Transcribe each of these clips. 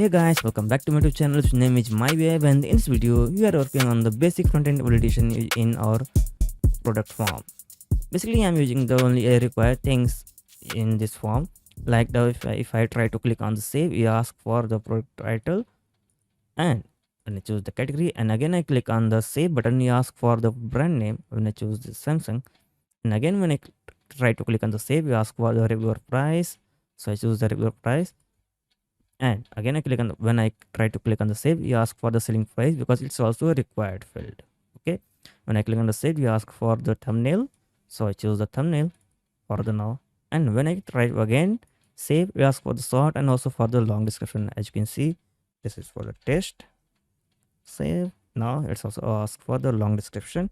Hey guys, welcome back to my YouTube channel. Its name is MyWeb, and in this video we are working on the basic front-end validation in our product form. Basically, I'm using the only required things in this form. Like if I try to click on the save, we ask for the product title and when I choose the category, and again I click on the save button, we ask for the brand name when I choose the Samsung, and again when I try to click on the save, we ask for the regular price, so I choose the regular price. And again I click on when I try to click on the save, you ask for the selling price because it's also a required field. Okay, when I click on the save, you ask for the thumbnail, so I choose the thumbnail for the now. And when I try again save, we ask for the short and also for the long description. As you can see, this is for the test. Save. Now it's also ask for the long description.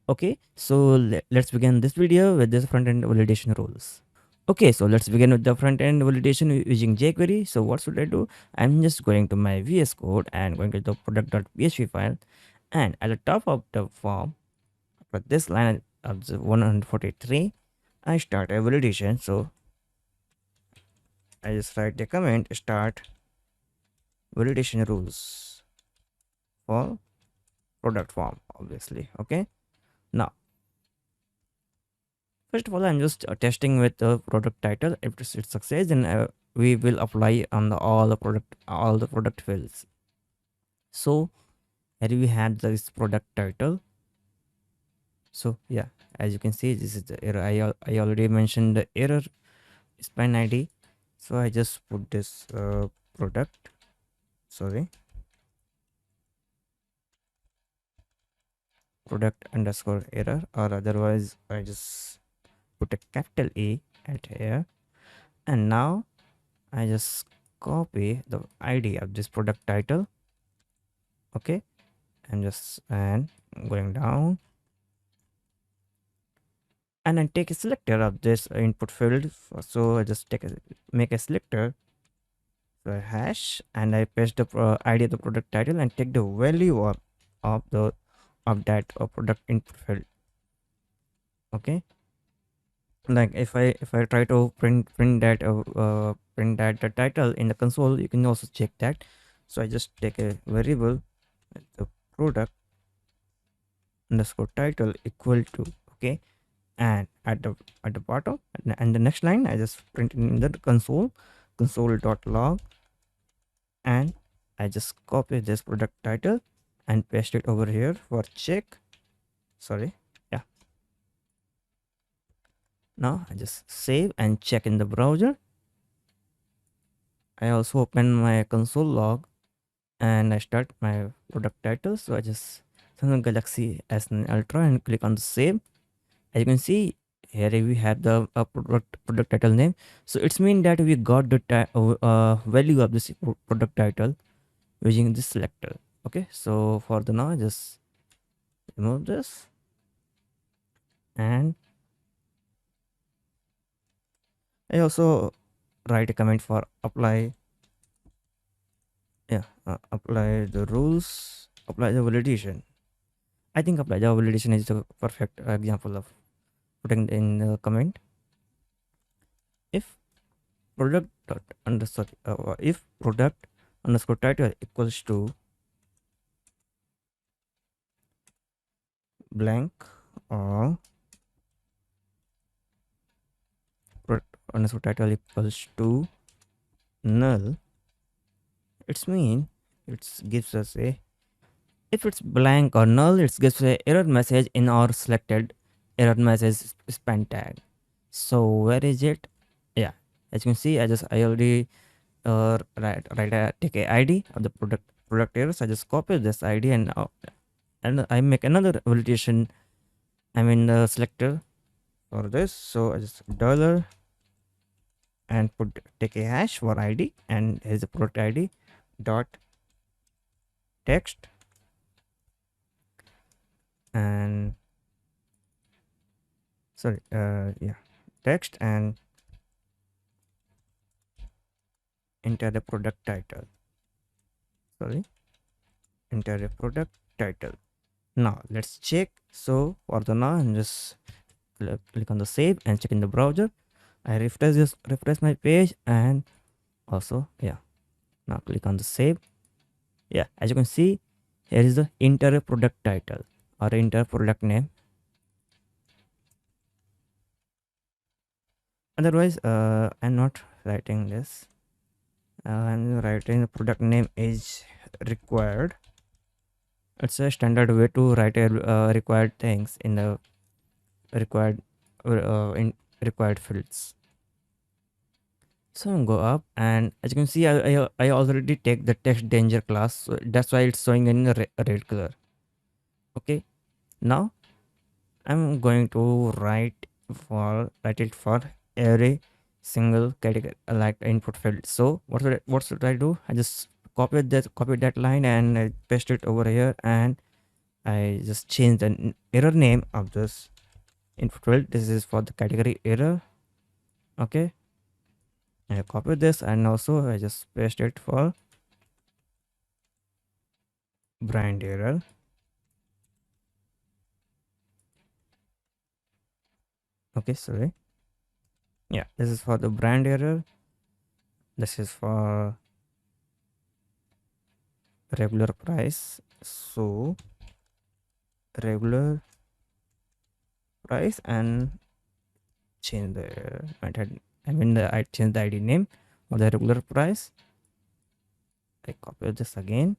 Okay, so let's begin this video with this front-end validation rules. Okay, so let's begin with the front-end validation using jQuery. So what should I do? I'm just going to my VS Code and going to the product.php file, and at the top of the form, for this line of the 143, I start a validation. So I just write the comment start validation rules for product form, obviously. Okay, now first of all, I'm just testing with the product title. If it succeeds, then we will apply on all the product fields. So here we had this product title. So yeah, as you can see, this is the error. I already mentioned the error span ID. So I just put this product. Sorry, product underscore error, or otherwise I just put a capital A at here. And now I just copy the ID of this product title. Okay, and going down, and I take a selector of this input field. So I just make a selector, so a hash, and I paste the ID of the product title and take the value of that product input field. Okay, like if I try to print that the title in the console, you can also check that. So I just take a variable, the product underscore title equal to, okay, and at the bottom and the next line I just print in the console.log, and I just copy this product title and paste it over here for check. Sorry, yeah. Now I just save and check in the browser. I also open my console log and I start my product title. So I just Samsung Galaxy S9 Ultra and click on the save. As you can see, here we have the product title name. So it's mean that we got the value of this product title using this selector. Okay, so for the now, just remove this, and I also write a comment for apply. Yeah, apply the rules, apply the validation. I think apply the validation is the perfect example of putting in the comment. If product dot underscore if product underscore title equals to blank, or product underscore title equals to null, it's mean it gives us a, if it's blank or null, it gives a error message in our selected error message span tag. So where is it? Yeah, as you can see, I already take a ID of the product errors. I just copy this ID and I make another validation. I mean the selector for this. So I just dollar and take a hash for ID, and here's the product ID dot text, and sorry, yeah, text, and enter the product title. Sorry, enter the product title. Now let's check. So for the now, I'm just click on the save and check in the browser. I refresh my page, and also, yeah, Now click on the save. Yeah, as you can see, here is the enter product title or enter product name. Otherwise, I'm not writing this. I'm writing the product name is required. It's a standard way to write a required things in the required in required fields. So go up, and as you can see, I already take the text danger class, so that's why it's showing in the red color. Okay, now I'm going to write it for every single category like input field. So what should I do? I just copy that line and I paste it over here, and I just change the error name of this input field. This is for the category error. Okay, I copy this, and also I just paste it for brand error. Okay, sorry. Yeah, this is for the brand error. This is for regular price. So regular price, and change the method. I change the ID name for the regular price. I copy this again.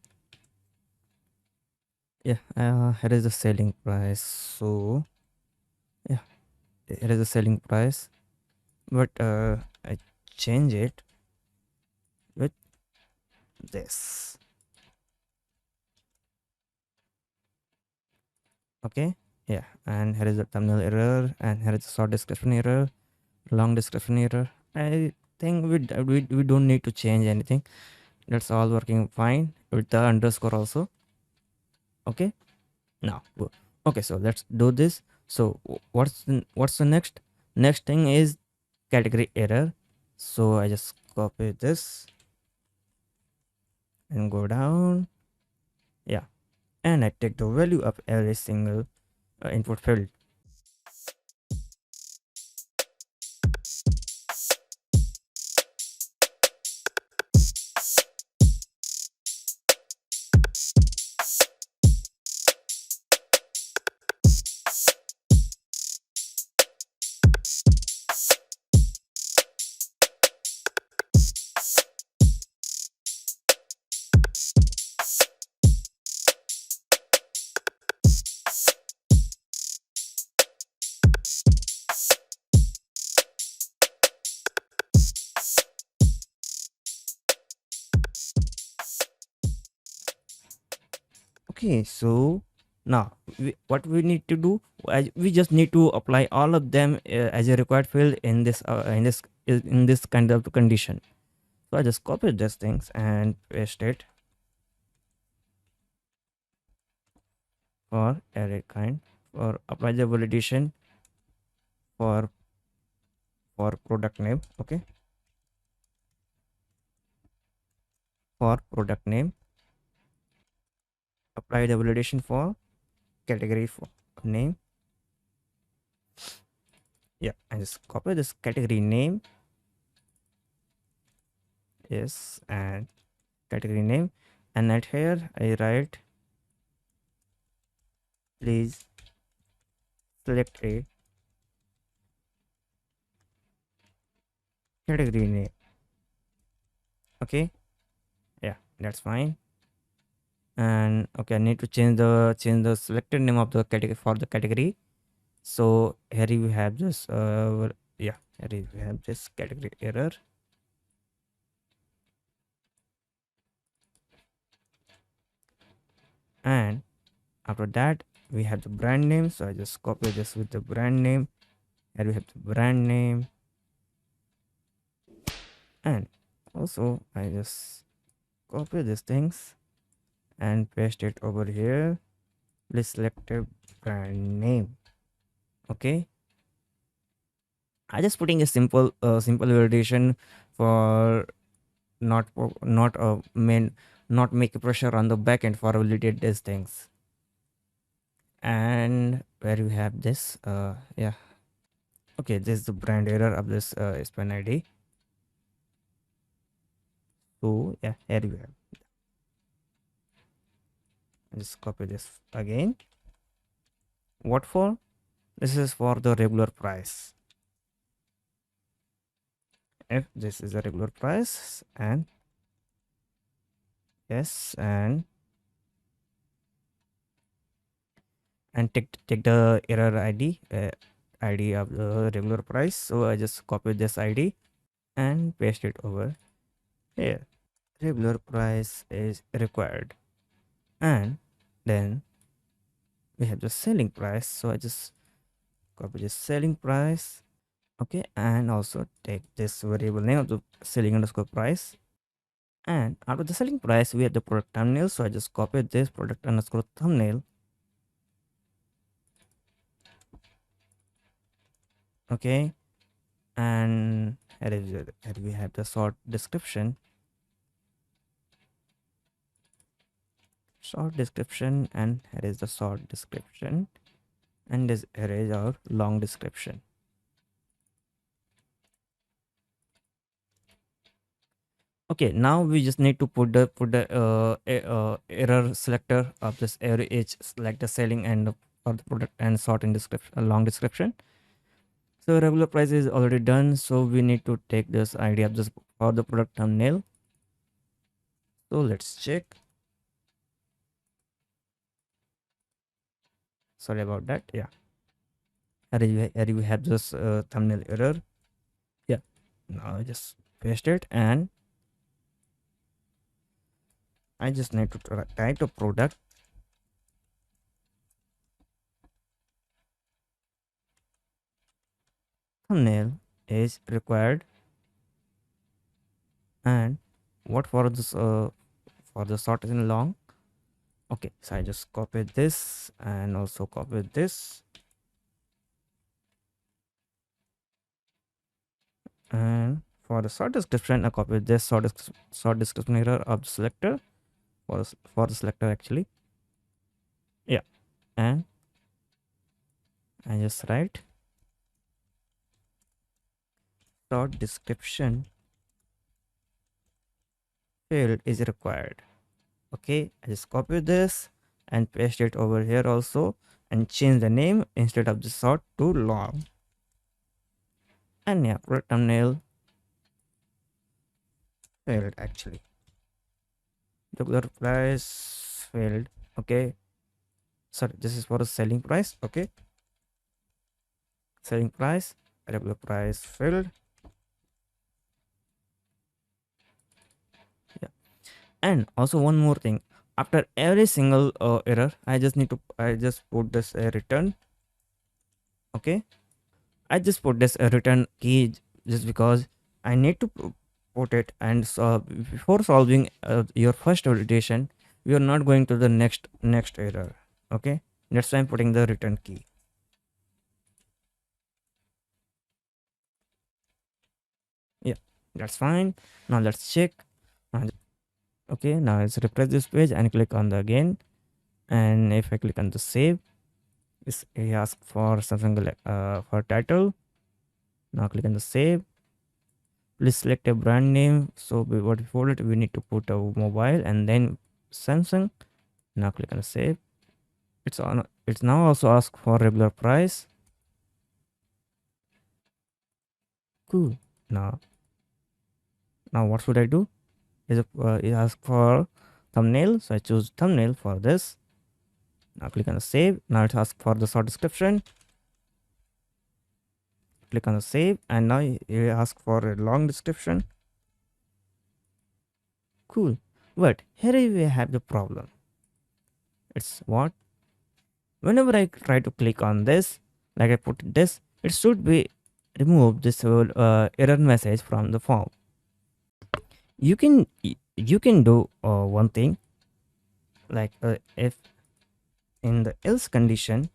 Yeah, here is the selling price. So yeah, here is the selling price, but I change it with this. Okay, yeah, and here is the thumbnail error, and here is the short description error, long description error. I think we don't need to change anything. That's all working fine with the underscore also. Okay, now okay, so let's do this. So what's the next thing is category error. So I just copy this and go down. Yeah, and I take the value of every single input field. Okay, so now what we need to do, we just need to apply all of them as a required field in this kind of condition. So I just copy these things and paste it for array kind, for apply the validation for product name. Okay, for product name, apply the validation for category for name. Yeah, I just copy this category name. Yes, and category name, and at here I write, please select a category name. Okay, yeah, that's fine. And okay, I need to change the selected name of the category for the category. So here you have this yeah, here you have this category error. And after that we have the brand name, so I just copy this with the brand name. Here we have the brand name, and also I just copy these things and paste it over here. Please select a brand name. Okay, I just putting a simple validation for not main, not make a pressure on the backend for validate these things. And where you have this yeah, okay, this is the brand error of this span ID. So yeah, here we have. Just copy this again. What for? This is for the regular price. If this is a regular price, and yes, and take the error ID of the regular price. So I just copy this ID and paste it over here. Regular price is required, and then we have the selling price. So I just copy this selling price. Okay, and also take this variable name of the selling underscore price. And after the selling price, we have the product thumbnail. So I just copy this product underscore thumbnail. Okay, and here we have the short description. And here is the short description, and this here is our long description. Okay, now we just need to put the error selector of this error h select the selling and for the product and sort in description long description. So regular price is already done, so we need to take this idea of this for the product thumbnail. So let's check. Sorry about that. Yeah, here you have this thumbnail error. Yeah, now I just paste it, and I just need to type the product thumbnail is required, and what for the short and long. Okay, so I just copy this and also copy this, and for the short description I copy this short description error of the selector for the selector actually. Yeah, and I just write short description field is required. Okay, I just copy this and paste it over here also, and change the name instead of the short to long. And yeah, product thumbnail failed actually. Regular price failed. Okay, sorry, this is for the selling price. Okay, selling price, regular price failed. Yeah, and also one more thing, after every single error I just put this return. Okay, I just put this return key just because I need to put it, and so before solving your first validation, we are not going to the next error. Okay, that's why I'm putting the return key. Yeah, that's fine. Now let's check. Okay, now let's refresh this page and click on the again. And if I click on the save, it asks for something like for title. Now click on the save. Please select a brand name. So before it, we need to put a mobile and then Samsung. Now click on the save. It's on. It's now also ask for regular price. Cool. Now, what should I do? It ask for thumbnail. So I choose thumbnail for this. Now click on the save. Now it asks for the short description. Click on the save, and now it asks for a long description. Cool. But here we have the problem. It's what? Whenever I try to click on this, like I put this, it should be remove this whole error message from the form. You can do one thing, like if in the else condition,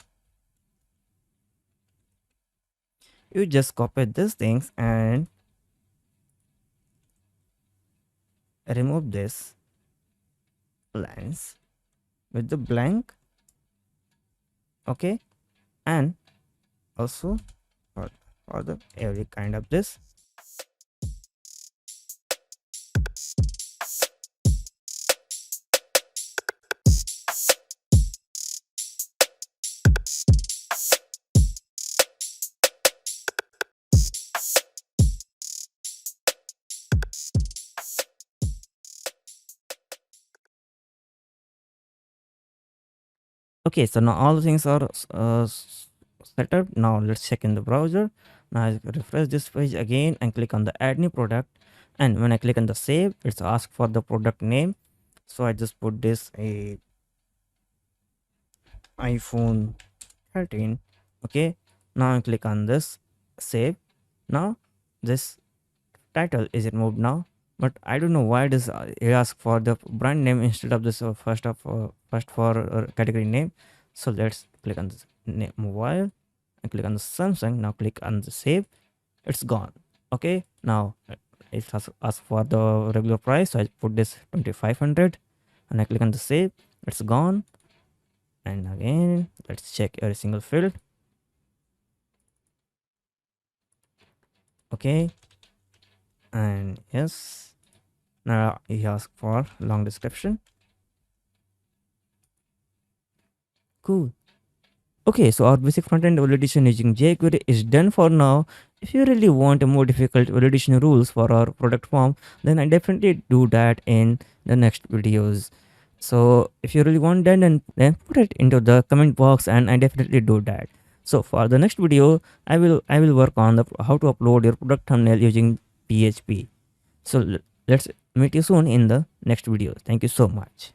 you just copy these things and remove this lines with the blank. Okay, and also for the every kind of this, Okay, so now all the things are set up. Now let's check in the browser. Now I refresh this page again and click on the add new product, and when I click on the save, it's asked for the product name. So I just put this a iPhone 13. Okay, now I click on this save. Now this title is removed now, but I don't know why does it ask for the brand name instead of this first for category name. So let's click on this mobile and click on the Samsung. Now click on the save. It's gone. Okay, now it has asked for the regular price, so I put this 2500 and I click on the save. It's gone. And again, let's check every single field. Okay, and yes, now he asks for long description. Cool. Okay, so our basic front-end validation using jQuery is done for now. If you really want a more difficult validation rules for our product form, then I definitely do that in the next videos. So if you really want that, then put it into the comment box and I definitely do that. So for the next video, I will work on the how to upload your product thumbnail using PHP. So let's meet you soon in the next video. Thank you so much.